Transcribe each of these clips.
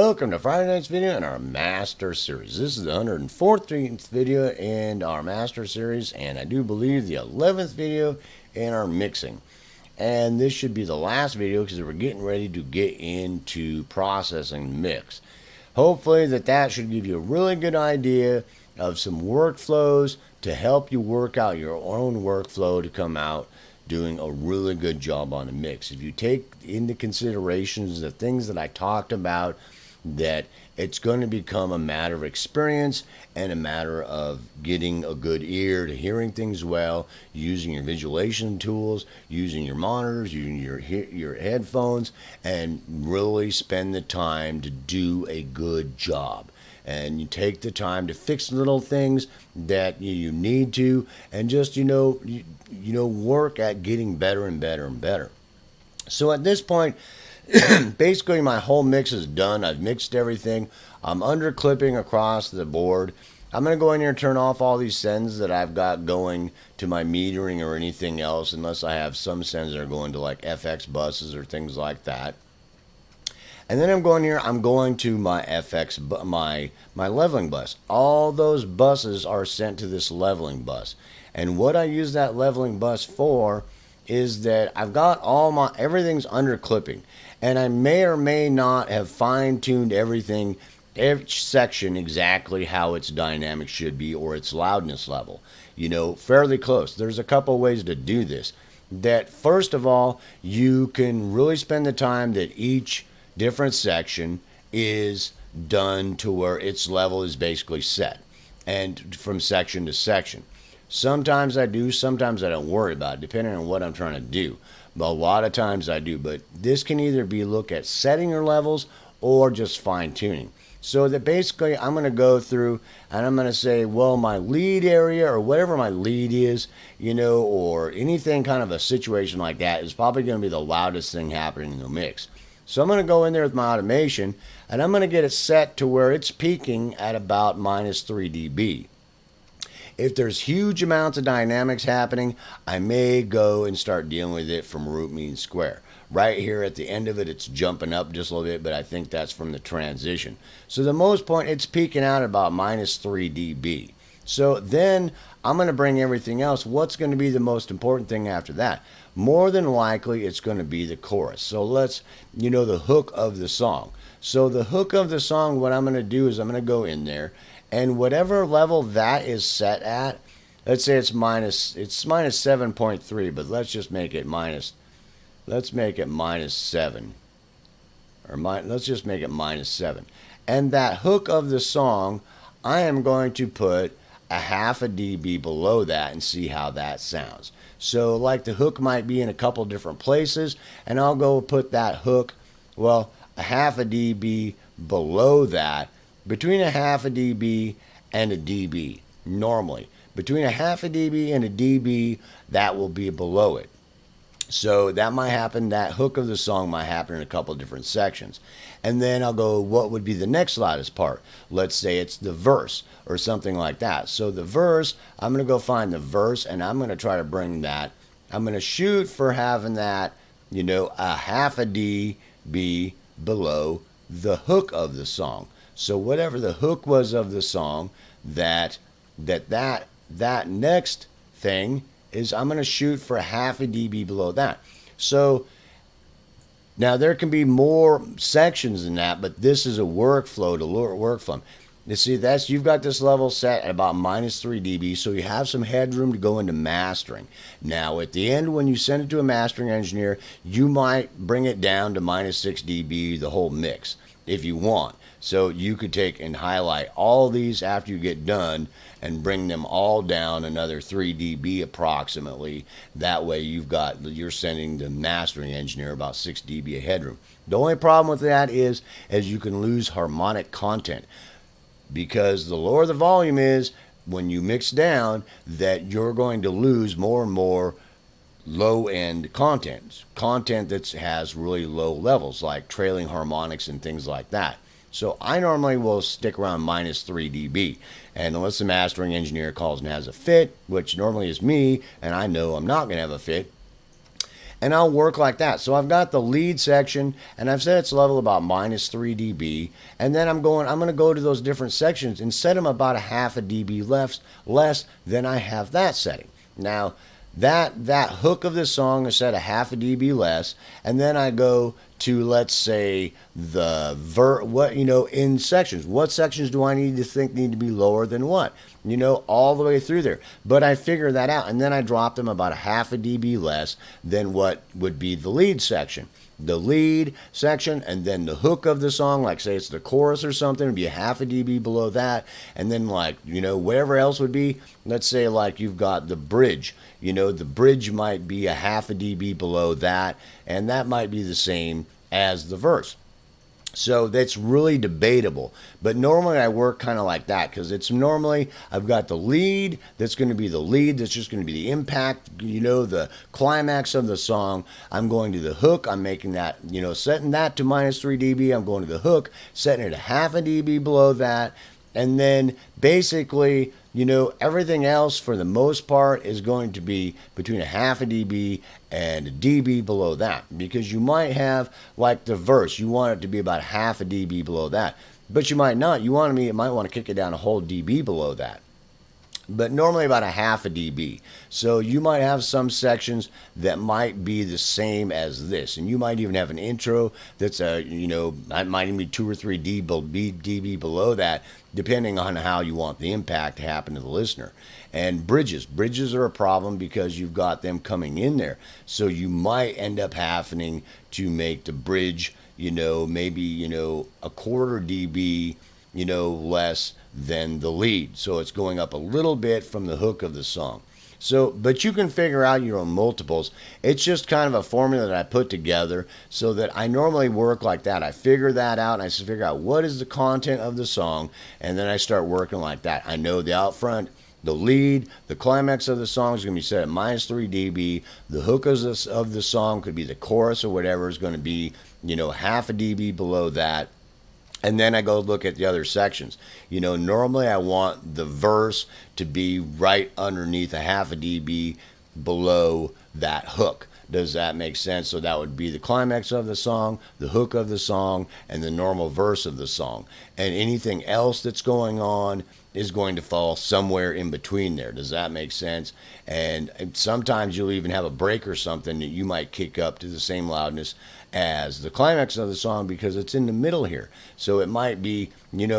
Welcome to Friday night's video in our Master Series. This is the 114th video in our Master Series, and I do believe the 11th video in our mixing. And this should be the last video because we're getting ready to get into processing mix. Hopefully that should give you a really good idea of some workflows to help you work out your own workflow to come out doing a really good job on the mix. If you take into considerations the things that I talked about, that it's going to become a matter of experience and a matter of getting a good ear to hearing things well, using your visualization tools, using your monitors, using your headphones, and really spend the time to do a good job. And you take the time to fix little things that you need to, and just work at getting better and better and better. So at this point, basically my whole mix is done. I've mixed everything. I'm under clipping across the board. I'm going to go in here and turn off all these sends that I've got going to my metering or anything else, unless I have some sends that are going to like FX buses or things like that. And then I'm going to my FX, my leveling bus. All those buses are sent to this leveling bus. And what I use that leveling bus for is that I've got everything's under clipping. And I may or may not have fine-tuned everything, each section exactly how its dynamic should be or its loudness level. Fairly close. There's a couple ways to do this. That first of all, you can really spend the time that each different section is done to where its level is basically set, and from section to section. Sometimes I do, sometimes I don't worry about it, depending on what I'm trying to do. But a lot of times I do, but this can either be look at setting your levels or just fine tuning. So that basically I'm going to go through and I'm going to say, well, my lead area or whatever my lead is, or anything kind of a situation like that is probably going to be the loudest thing happening in the mix. So I'm going to go in there with my automation and I'm going to get it set to where it's peaking at about -3 dB. If there's huge amounts of dynamics happening, I may go and start dealing with it from root mean square. Right here at the end of it, it's jumping up just a little bit, but I think that's from the transition. So the most point, it's peaking out at about -3 dB. So then I'm going to bring everything else. What's going to be the most important thing after that? More than likely, it's going to be the chorus. So let's, the hook of the song. So the hook of the song, what I'm going to do is I'm going to go in there, and whatever level that is set at, let's say it's -7.3, but let's just make it let's make it -7. Let's just make it -7. And that hook of the song, I am going to put a half a dB below that and see how that sounds. So like the hook might be in a couple different places, and I'll go put that hook, well, a half a dB below that, between a half a dB and a dB. Normally, between a half a dB and a dB, that will be below it. So that might happen, that hook of the song might happen in a couple of different sections. And then I'll go, what would be the next loudest part? Let's say it's the verse or something like that. So the verse, I'm going to go find the verse and I'm going to try to bring that. I'm going to shoot for having that, a half a dB below the hook of the song. So whatever the hook was of the song, that next thing is I'm going to shoot for half a dB below that. So now there can be more sections than that, but this is a workflow to work from. You see, you've got this level set at about -3 dB, so you have some headroom to go into mastering. Now, at the end, when you send it to a mastering engineer, you might bring it down to -6 dB, the whole mix, if you want. So you could take and highlight all these after you get done and bring them all down another 3 dB approximately. That way you're sending the mastering engineer about 6 dB of headroom. The only problem with that is you can lose harmonic content, because the lower the volume is when you mix down, that you're going to lose more and more low-end content that has really low levels, like trailing harmonics and things like that. So I normally will stick around -3 dB. And unless the mastering engineer calls and has a fit, which normally is me, and I know I'm not going to have a fit, and I'll work like that. So I've got the lead section, and I've set its level about -3 dB, and then I'm going to go to those different sections and set them about a half a dB less than I have that setting. Now, that hook of the song is set a half a dB less, and then I go to, let's say, the in sections. What sections do I need to be lower than what? All the way through there. But I figure that out, and then I drop them about a half a dB less than what would be the lead section. The lead section, and then the hook of the song, like say it's the chorus or something, would be a half a dB below that, and then whatever else would be, let's say like you've got the bridge. The bridge might be a half a dB below that, and that might be the same as the verse. So that's really debatable. But normally I work kind of like that, because it's normally I've got the lead that's going to be the lead, that's just going to be the impact, the climax of the song. I'm going to the hook, I'm making that, setting that to -3 dB. I'm going to the hook, setting it a half a dB below that. And then basically, everything else for the most part is going to be between a half a dB and a dB below that. Because you might have, like the verse, you want it to be about half a dB below that. But you might not. You might want to kick it down a whole dB below that. But normally about a half a dB. So you might have some sections that might be the same as this, and you might even have an intro that's might even be 2 or 3 dB below that, depending on how you want the impact to happen to the listener. And bridges are a problem because you've got them coming in there, so you might end up having to make the bridge, maybe a quarter dB less than the lead. So it's going up a little bit from the hook of the song. So, but you can figure out your own multiples. It's just kind of a formula that I put together so that I normally work like that. I figure that out, and I figure out what is the content of the song, and then I start working like that. I know the out front, the lead, the climax of the song is going to be set at -3 dB. The hook of the song could be the chorus or whatever is going to be, half a dB below that. And then I go look at the other sections. Normally I want the verse to be right underneath a half a dB below that hook. Does that make sense? So that would be the climax of the song, the hook of the song, and the normal verse of the song. And anything else that's going on is going to fall somewhere in between there. Does that make sense? And sometimes you'll even have a break or something that you might kick up to the same loudness as the climax of the song because it's in the middle here. So it might be,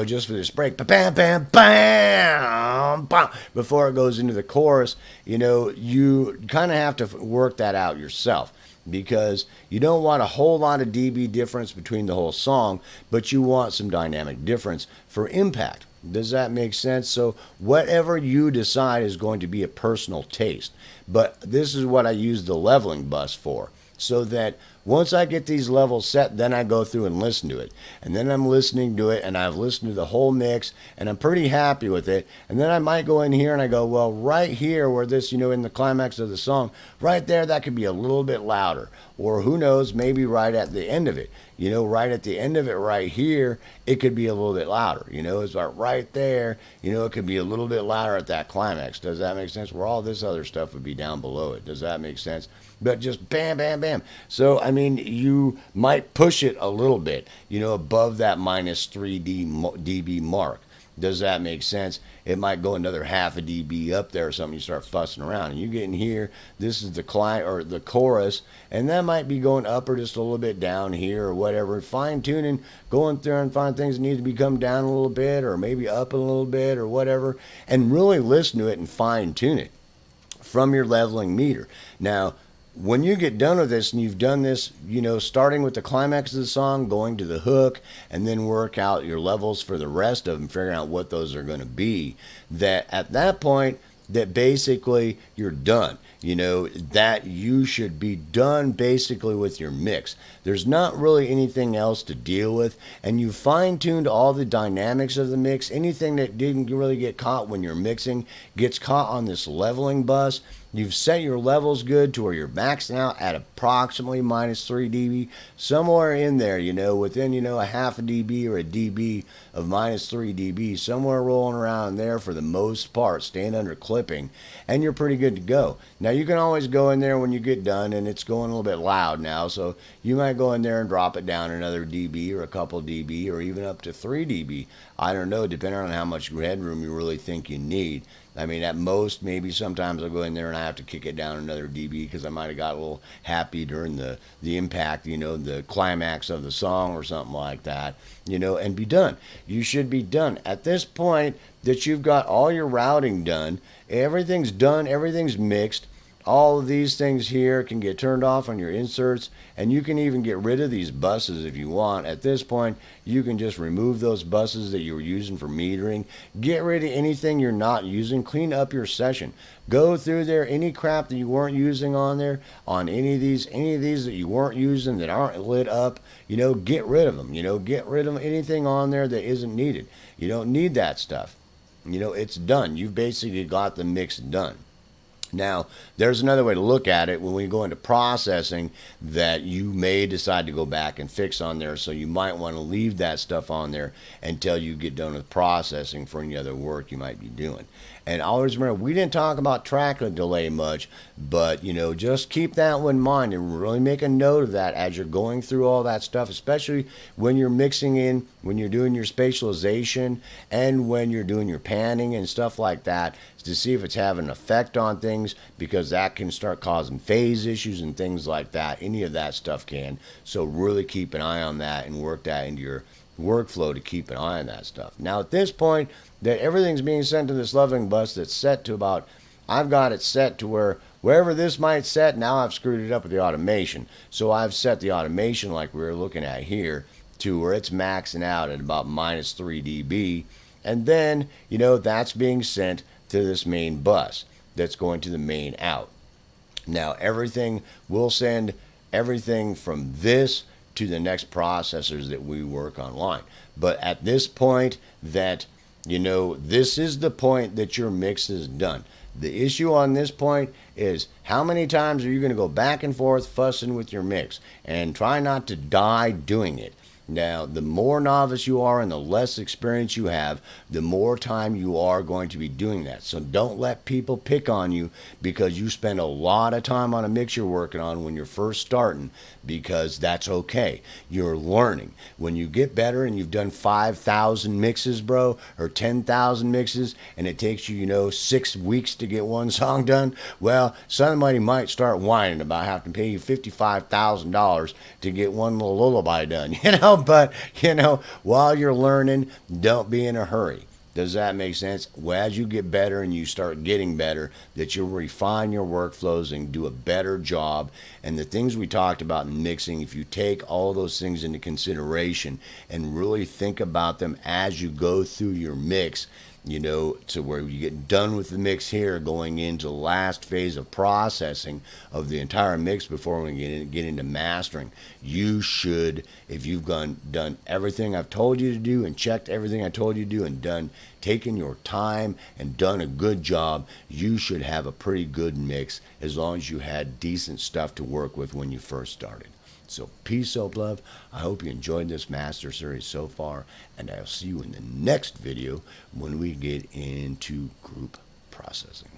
just for this break, bam, bam, bam, bam, before it goes into the chorus, you kind of have to work that out yourself, because you don't want a whole lot of dB difference between the whole song, but you want some dynamic difference for impact. Does that make sense? So whatever you decide is going to be a personal taste. But this is what I use the leveling bus for, so that once I get these levels set, then I go through and listen to it. And then I'm listening to it, and I've listened to the whole mix, and I'm pretty happy with it. And then I might go in here and I go, well, right here where this, in the climax of the song, right there, that could be a little bit louder. Or who knows, maybe right at the end of it. Right at the end of it right here, it could be a little bit louder. It's like right there, it could be a little bit louder at that climax. Does that make sense? Where all this other stuff would be down below it. Does that make sense? But just bam, bam, bam. So, you might push it a little bit, above that -3 dB mark. Does that make sense? It might go another half a dB up there or something. You start fussing around, and you get in here. This is the the chorus, and that might be going up or just a little bit down here or whatever. Fine tuning, going through and find things that need to be come down a little bit or maybe up a little bit or whatever, and really listen to it and fine tune it from your leveling meter. Now, when you get done with this and you've done this, starting with the climax of the song, going to the hook, and then work out your levels for the rest of them, figuring out what those are going to be, that at that point, that basically you're done. That you should be done basically with your mix. There's not really anything else to deal with, and you fine-tuned all the dynamics of the mix. Anything that didn't really get caught when you're mixing gets caught on this leveling bus, You've set your levels good to where you're maxing out at approximately minus 3 dB, somewhere in there, within, a half a dB or a dB of minus 3 dB, somewhere rolling around there for the most part, staying under clipping, and you're pretty good to go. Now, you can always go in there when you get done, and it's going a little bit loud now, so you might go in there and drop it down another dB or a couple dB or even up to 3 dB. I don't know, depending on how much headroom you really think you need. I mean, at most, maybe sometimes I'll go in there and I have to kick it down another dB because I might have got a little happy during the impact, the climax of the song or something like that, and be done. You should be done. At this point that you've got all your routing done, everything's done, everything's mixed. All of these things here can get turned off on your inserts, and you can even get rid of these buses if you want. At this point, you can just remove those buses that you were using for metering. Get rid of anything you're not using. Clean up your session. Go through there, any crap that you weren't using on there, on any of these that you weren't using that aren't lit up, get rid of them. Get rid of anything on there that isn't needed. You don't need that stuff. It's done. You've basically got the mix done. Now, there's another way to look at it when we go into processing that you may decide to go back and fix on there, so you might want to leave that stuff on there until you get done with processing for any other work you might be doing. And always remember, we didn't talk about track delay much, but just keep that one in mind and really make a note of that as you're going through all that stuff, especially when you're mixing in, when you're doing your spatialization, and when you're doing your panning and stuff like that, to see if it's having an effect on things, because that can start causing phase issues and things like that. Any of that stuff can. So really keep an eye on that and work that into your workflow to keep an eye on that stuff. Now, at this point that everything's being sent to this leveling bus that's set to about, I've got it set to wherever this might set, now I've screwed it up with the automation. So I've set the automation like we were looking at here to where it's maxing out at about minus 3 dB. And then, that's being sent to this main bus that's going to the main out. Now, everything will send everything from this to the next processors that we work online. But at this point that, this is the point that your mix is done. The issue on this point is how many times are you going to go back and forth fussing with your mix, and try not to die doing it. Now, the more novice you are and the less experience you have, the more time you are going to be doing that. So don't let people pick on you because you spend a lot of time on a mix you're working on when you're first starting, because that's okay. You're learning. When you get better and you've done 5,000 mixes, bro, or 10,000 mixes, and it takes you, 6 weeks to get one song done, well, somebody might start whining about having to pay you $55,000 to get one little lullaby done, But, while you're learning, don't be in a hurry. Does that make sense? Well, as you get better and you start getting better, that you'll refine your workflows and do a better job. And the things we talked about in mixing, if you take all those things into consideration and really think about them as you go through your mix, to where you get done with the mix here, going into the last phase of processing of the entire mix before we get into mastering. You should, if you've done everything I've told you to do and checked everything I told you to do and taken your time and done a good job, you should have a pretty good mix as long as you had decent stuff to work with when you first started. So peace, soap love. I hope you enjoyed this master series so far, and I'll see you in the next video when we get into group processing.